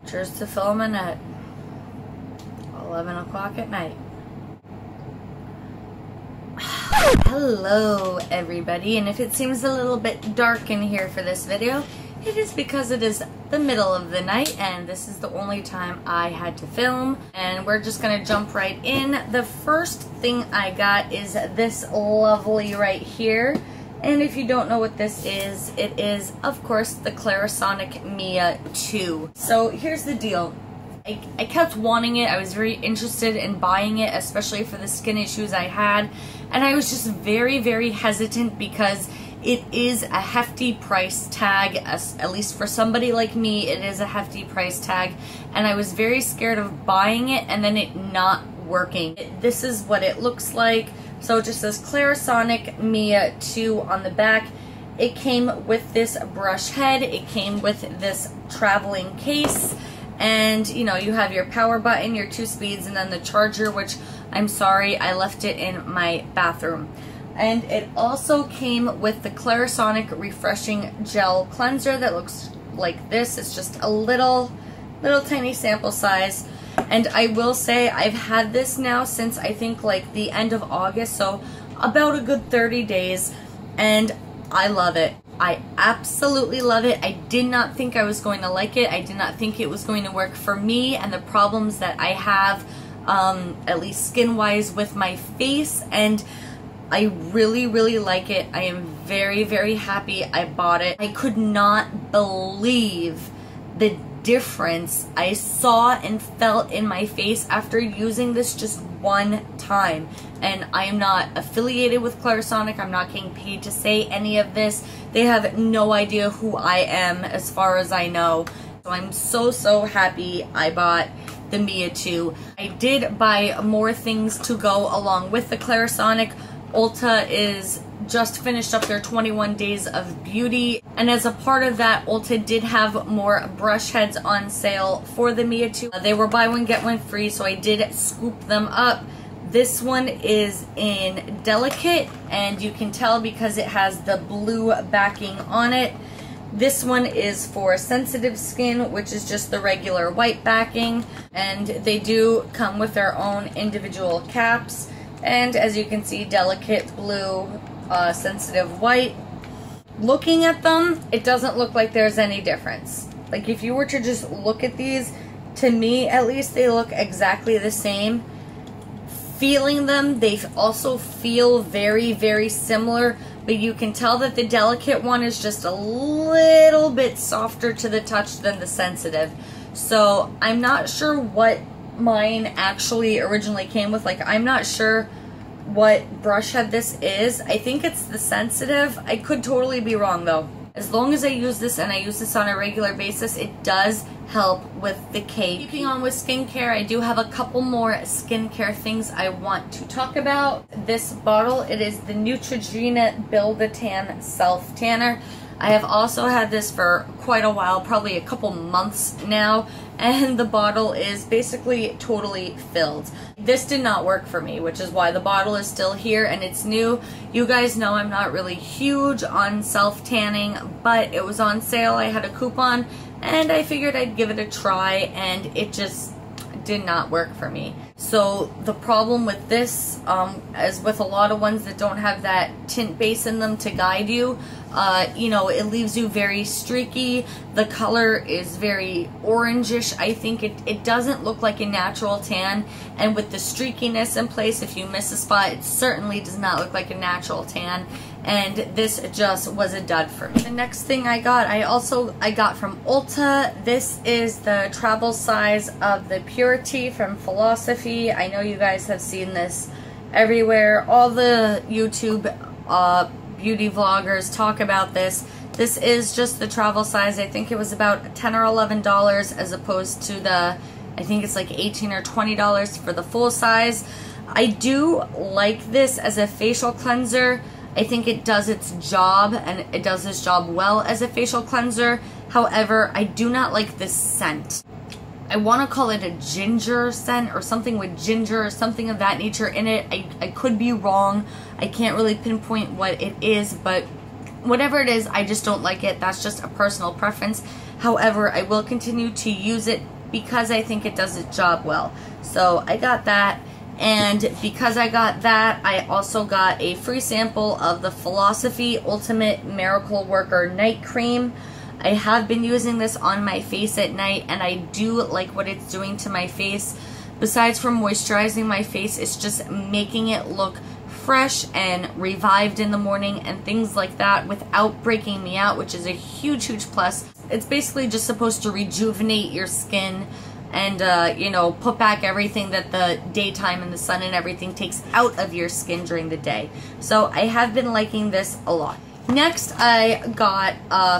Cheers to filming at 11 o'clock at night. Hello everybody, and if it seems a little bit dark in here for this video, it is because it is the middle of the night and this is the only time I had to film, and we're just gonna jump right in. The first thing I got is this lovely right here, and if you don't know what this is, it is of course the Clarisonic Mia 2. So here's the deal. I kept wanting it. I was very interested in buying it, especially for the skin issues I had, and I was just very hesitant because it is a hefty price tag. At least for somebody like me, it is a hefty price tag, and I was very scared of buying it and then it not working. This is what it looks like. So it just says Clarisonic Mia 2 on the back. It came with this brush head, it came with this traveling case, and you know, you have your power button, your 2 speeds, and then the charger, which I'm sorry, I left it in my bathroom. And it also came with the Clarisonic Refreshing Gel Cleanser that looks like this. It's just a little tiny sample size. And I will say I've had this now since I think like the end of August, so about a good 30 days, and I love it. I absolutely love it. I did not think I was going to like it. I did not think it was going to work for me and the problems that I have, at least skin-wise, with my face, and I really like it. I am very happy I bought it. I could not believe the difference I saw and felt in my face after using this just one time. And I am not affiliated with Clarisonic. I'm not getting paid to say any of this. They have no idea who I am as far as I know. So I'm so happy I bought the Mia 2. I did buy more things to go along with the Clarisonic. Ulta is just finished up their 21 days of beauty, and as a part of that, Ulta did have more brush heads on sale for the Mia 2. They were buy one get one free, so I did scoop them up. This one is in Delicate, and you can tell because it has the blue backing on it. This one is for sensitive skin, which is just the regular white backing, and they do come with their own individual caps. And as you can see, Delicate blue, sensitive white. Looking at them, it doesn't look like there's any difference. Like if you were to just look at these, to me at least, they look exactly the same. Feeling them, they also feel very similar, but you can tell that the Delicate one is just a little bit softer to the touch than the sensitive. So I'm not sure what mine actually originally came with. Like, I'm not sure what brush head this is. I think it's the sensitive. I could totally be wrong though. As long as I use this, and I use this on a regular basis, it does help with the cake. Keeping on with skincare, I do have a couple more skincare things I want to talk about. This bottle, it is the Neutrogena Build-A-Tan Self Tanner. I have also had this for quite a while, probably a couple months now, and the bottle is basically totally filled. This did not work for me, which is why the bottle is still here and it's new. You guys know I'm not really huge on self-tanning, but it was on sale. I had a coupon and I figured I'd give it a try, and it just did not work for me. So the problem with this, as with a lot of ones that don't have that tint base in them to guide you, you know, it leaves you very streaky. The color is very orangish. I think it doesn't look like a natural tan, and with the streakiness in place, if you miss a spot, it certainly does not look like a natural tan, and this just was a dud for me. The next thing I got, I got from Ulta. This is the travel size of the Purity from Philosophy. I know you guys have seen this everywhere. All the YouTube beauty vloggers talk about this. This is just the travel size. I think it was about $10 or $11 as opposed to the, I think it's like $18 or $20 for the full size. I do like this as a facial cleanser. I think it does its job, and it does its job well as a facial cleanser. However, I do not like this scent. I want to call it a ginger scent or something with ginger or something of that nature in it. I could be wrong. I can't really pinpoint what it is, but whatever it is, I just don't like it. That's just a personal preference. However, I will continue to use it because I think it does its job well. So I got that. And because I got that, I also got a free sample of the Philosophy Ultimate Miracle Worker Night Cream. I have been using this on my face at night, and I do like what it's doing to my face. Besides from moisturizing my face, it's just making it look fresh and revived in the morning and things like that without breaking me out, which is a huge, huge plus. It's basically just supposed to rejuvenate your skin and, you know, put back everything that the daytime and the sun and everything takes out of your skin during the day. So I have been liking this a lot. Next, I got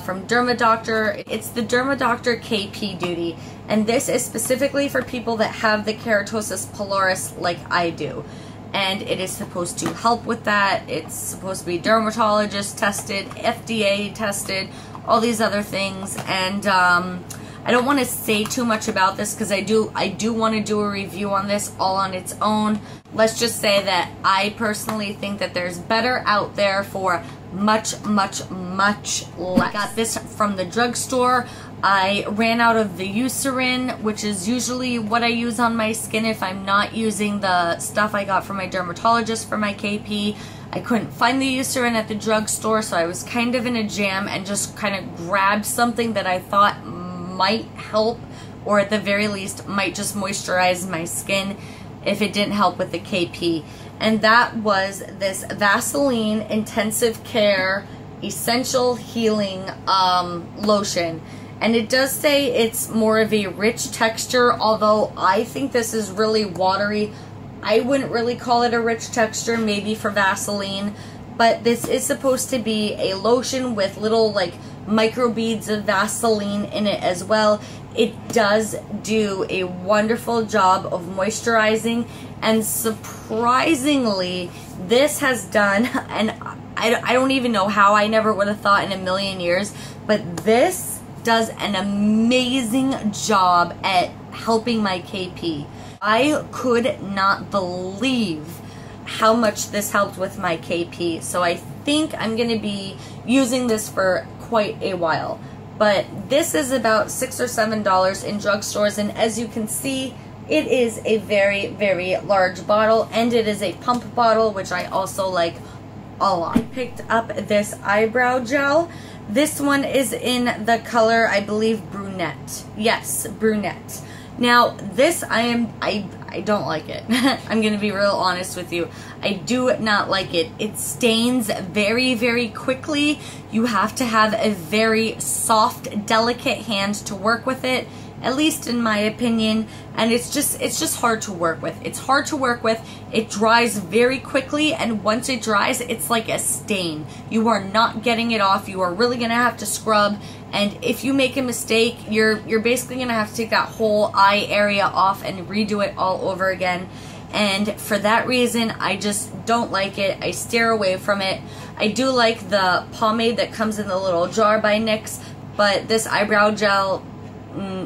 from DermaDoctor. It's the DermaDoctor KP Duty, and this is specifically for people that have the keratosis pilaris like I do. And it is supposed to help with that. It's supposed to be dermatologist tested, FDA tested, all these other things. And I don't want to say too much about this because I do want to do a review on this all on its own. Let's just say that I personally think that there's better out there for much, much, much less. I got this from the drugstore. I ran out of the Eucerin, which is usually what I use on my skin if I'm not using the stuff I got from my dermatologist for my KP. I couldn't find the Eucerin at the drugstore, so I was kind of in a jam and just kind of grabbed something that I thought might help, or at the very least might just moisturize my skin if it didn't help with the KP. And that was this Vaseline Intensive Care Essential Healing Lotion. And it does say it's more of a rich texture, although I think this is really watery. I wouldn't really call it a rich texture, maybe for Vaseline, but this is supposed to be a lotion with little like micro beads of Vaseline in it as well. It does do a wonderful job of moisturizing, and surprisingly this has done, and I don't even know how, I never would have thought in a million years, but this does an amazing job at helping my KP. I could not believe how much this helped with my KP, so I think I'm going to be using this for quite a while. But this is about $6 or $7 in drugstores, and as you can see, it is a very, very large bottle, and it is a pump bottle, which I also like a lot. I picked up this eyebrow gel. This one is in the color, I believe, brunette. Yes, brunette. Now, this I don't like it. I'm going to be real honest with you. I do not like it. It stains very, very quickly. You have to have a very soft, delicate hand to work with it, at least in my opinion, and it's just hard to work with. It's hard to work with. It dries very quickly, and once it dries, it's like a stain. You are not getting it off. You are really going to have to scrub, and if you make a mistake, you're basically going to have to take that whole eye area off and redo it all over again. And for that reason, I just don't like it. I steer away from it. I do like the pomade that comes in the little jar by NYX, but this eyebrow gel,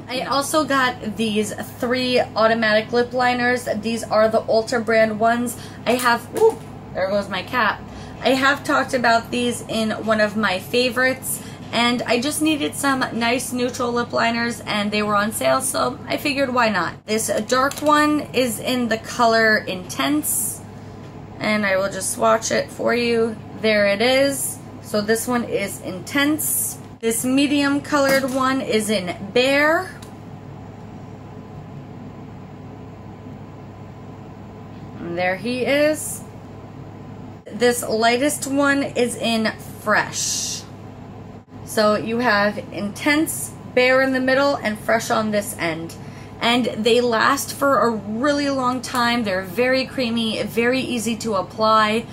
I also got these 3 automatic lip liners. These are the Ulta brand ones. I have, ooh, there goes my cap. I have talked about these in one of my favorites, and I just needed some nice neutral lip liners, and they were on sale, so I figured why not. This dark one is in the color Intense, and I will just swatch it for you. There it is. So this one is Intense. This medium colored one is in Bare. And there he is. This lightest one is in Fresh. So you have Intense, Bare in the middle, and Fresh on this end. And they last for a really long time. They're very creamy, very easy to apply.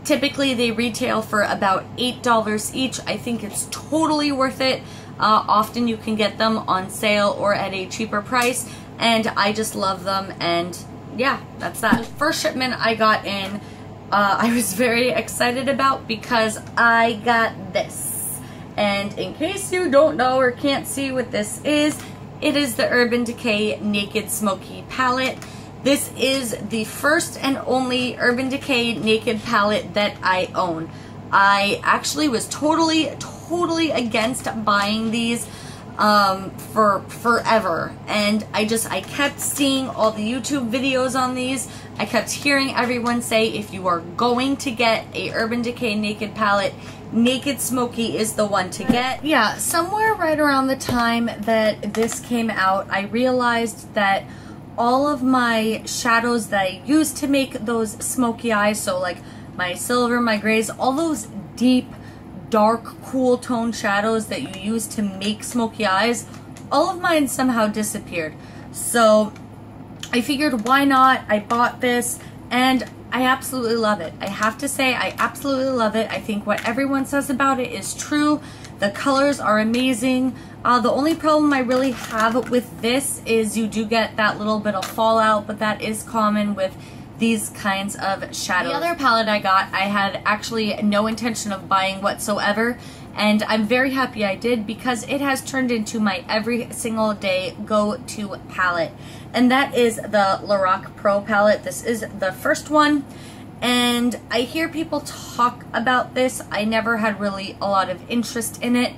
Typically, they retail for about $8 each. I think it's totally worth it. Often you can get them on sale or at a cheaper price, and I just love them, and yeah, that's that. The first shipment I got in, I was very excited about because I got this. And in case you don't know or can't see what this is, it is the Urban Decay Naked Smoky Palette. This is the first and only Urban Decay Naked palette that I own. I actually was totally against buying these. for forever, and I kept seeing all the YouTube videos on these. I kept hearing everyone say, if you are going to get a Urban Decay Naked palette, Naked Smoky is the one to get. Yeah, somewhere right around the time that this came out, I realized that all of my shadows that I used to make those smoky eyes, so like my silver, my grays, all those deep, dark, cool tone shadows that you use to make smoky eyes, all of mine somehow disappeared. So I figured, why not? I bought this and I absolutely love it. I have to say, I absolutely love it. I think what everyone says about it is true. The colors are amazing. The only problem I really have with this is you do get that little bit of fallout, but that is common with these kinds of shadows. The other palette I got, I had actually no intention of buying whatsoever, and I'm very happy I did because it has turned into my every single day go-to palette, and that is the Lorac Pro palette. This is the first one, and I hear people talk about this. I never had really a lot of interest in it.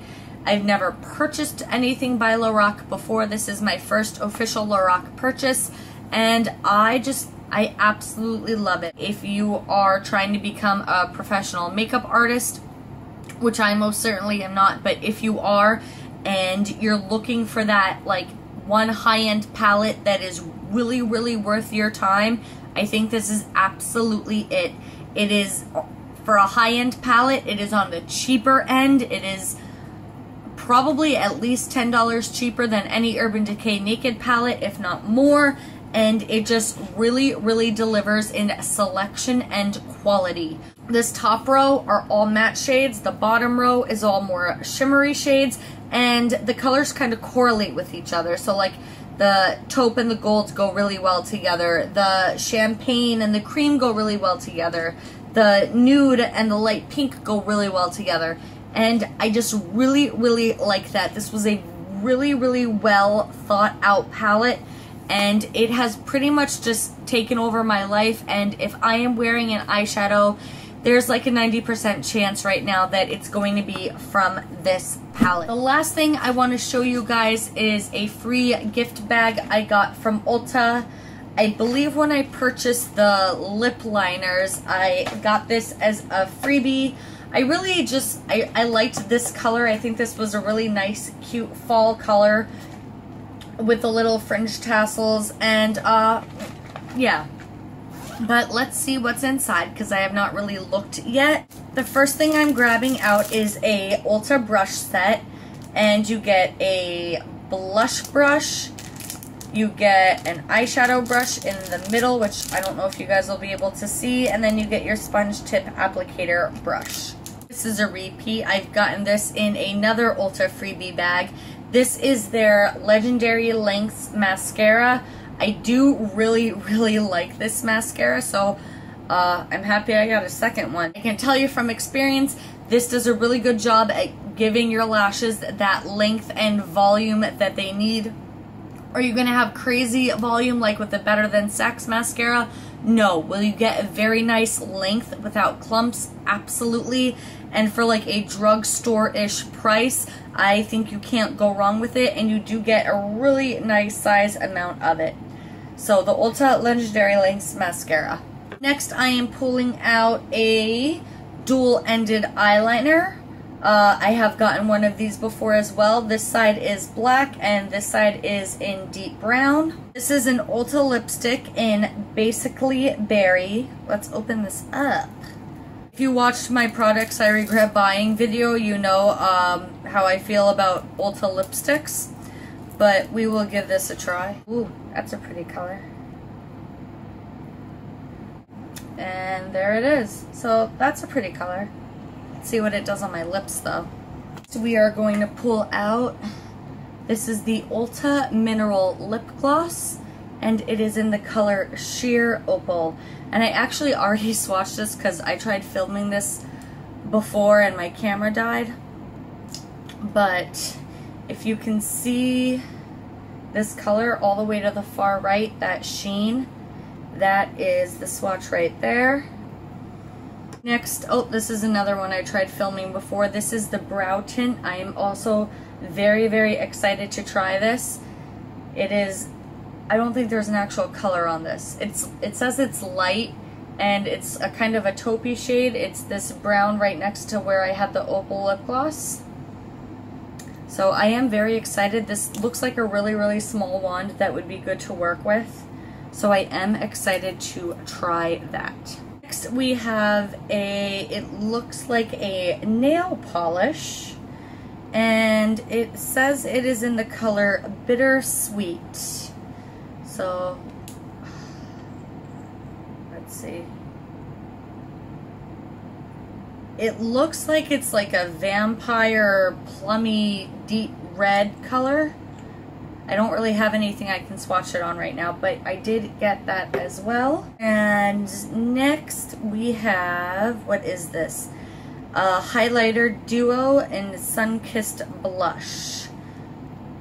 I've never purchased anything by Lorac before. This is my first official Lorac purchase, and I absolutely love it. If you are trying to become a professional makeup artist, which I most certainly am not, but if you are and you're looking for that like one high-end palette that is really, really worth your time, I think this is absolutely it. It is, for a high-end palette, it is on the cheaper end. It is probably at least $10 cheaper than any Urban Decay Naked palette, if not more. And it just really, really delivers in selection and quality. This top row are all matte shades. The bottom row is all more shimmery shades, and the colors kind of correlate with each other. So like the taupe and the gold go really well together. The champagne and the cream go really well together. The nude and the light pink go really well together. And I just really, really like that. This was a really, really well thought out palette, and it has pretty much just taken over my life. And if I am wearing an eyeshadow, there's like a 90% chance right now that it's going to be from this palette. The last thing I want to show you guys is a free gift bag I got from Ulta. I believe when I purchased the lip liners, I got this as a freebie. I really just, I liked this color. I think this was a really nice, cute fall color with the little fringe tassels, and yeah. But let's see what's inside, because I have not really looked yet. The first thing I'm grabbing out is a Ulta brush set, and you get a blush brush, you get an eyeshadow brush in the middle, which I don't know if you guys will be able to see, and then you get your sponge tip applicator brush. This is a repeat. I've gotten this in another Ulta freebie bag. This is their Legendary Lengths mascara. I do really, really like this mascara, so I'm happy I got a second one. I can tell you from experience, this does a really good job at giving your lashes that length and volume that they need. Are you going to have crazy volume like with the Better Than Sex mascara? No. Will you get a very nice length without clumps? Absolutely. And for like a drugstore-ish price, I think you can't go wrong with it, and you do get a really nice size amount of it. So the Ulta Legendary Lengths mascara. Next, I am pulling out a dual-ended eyeliner. I have gotten one of these before as well. This side is black and this side is in deep brown. This is an Ulta lipstick in Basically Berry. Let's open this up. If you watched my products I regret buying video, you know how I feel about Ulta lipsticks. But we will give this a try. Ooh, that's a pretty color. And there it is. So that's a pretty color. Let's see what it does on my lips though. So we are going to pull out, this is the Ulta Mineral Lip Gloss, and it is in the color Sheer Opal. And I actually already swatched this because I tried filming this before and my camera died. But if you can see this color all the way to the far right, that sheen, that is the swatch right there. Next, oh, this is another one I tried filming before. This is the brow tint. I am also Very, very excited to try this. It is, I don't think there's an actual color on this. It says it's light, and it's a kind of a taupey shade. It's this brown right next to where I had the opal lip gloss. So I am very excited. This looks like a really, really small wand that would be good to work with. So I am excited to try that. Next we have it looks like a nail polish, and it says it is in the color Bittersweet. So let's see. It looks like it's like a vampire plummy deep red color. I don't really have anything I can swatch it on right now, but I did get that as well. And next we have, what is this? A highlighter duo in Sun-Kissed Blush.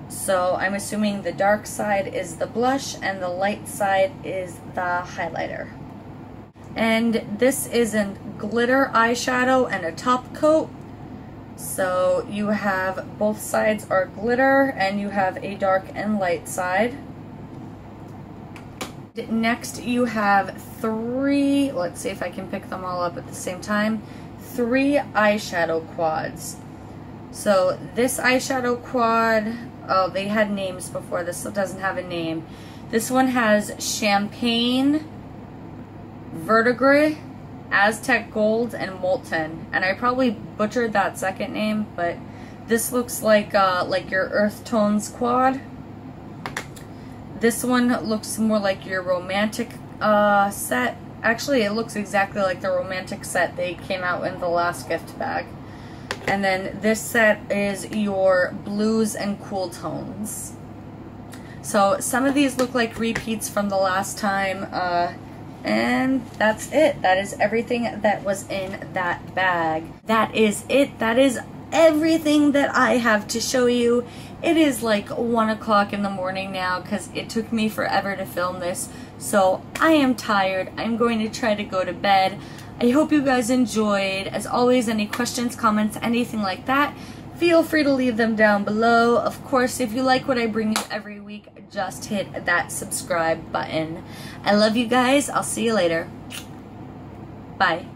So I'm assuming the dark side is the blush and the light side is the highlighter. And this is a glitter eyeshadow and a top coat. So you have both sides are glitter, and you have a dark and light side. Next you have three, let's see if I can pick them all up at the same time, 3 eyeshadow quads. So this eyeshadow quad, oh, they had names before, this doesn't have a name. This one has Champagne, Verdigris, Aztec Gold, and Molten. And I probably butchered that second name, but this looks like your Earth Tones quad. This one looks more like your romantic set. Actually, it looks exactly like the romantic set they came out in the last gift bag. And then this set is your blues and cool tones. So some of these look like repeats from the last time. And that's it. That is everything that was in that bag. That is it. That is everything that I have to show you. It is like 1 o'clock in the morning now because it took me forever to film this. So I am tired. I'm going to try to go to bed. I hope you guys enjoyed. As always, any questions, comments, anything like that, feel free to leave them down below. Of course, if you like what I bring you every week, just hit that subscribe button. I love you guys. I'll see you later. Bye.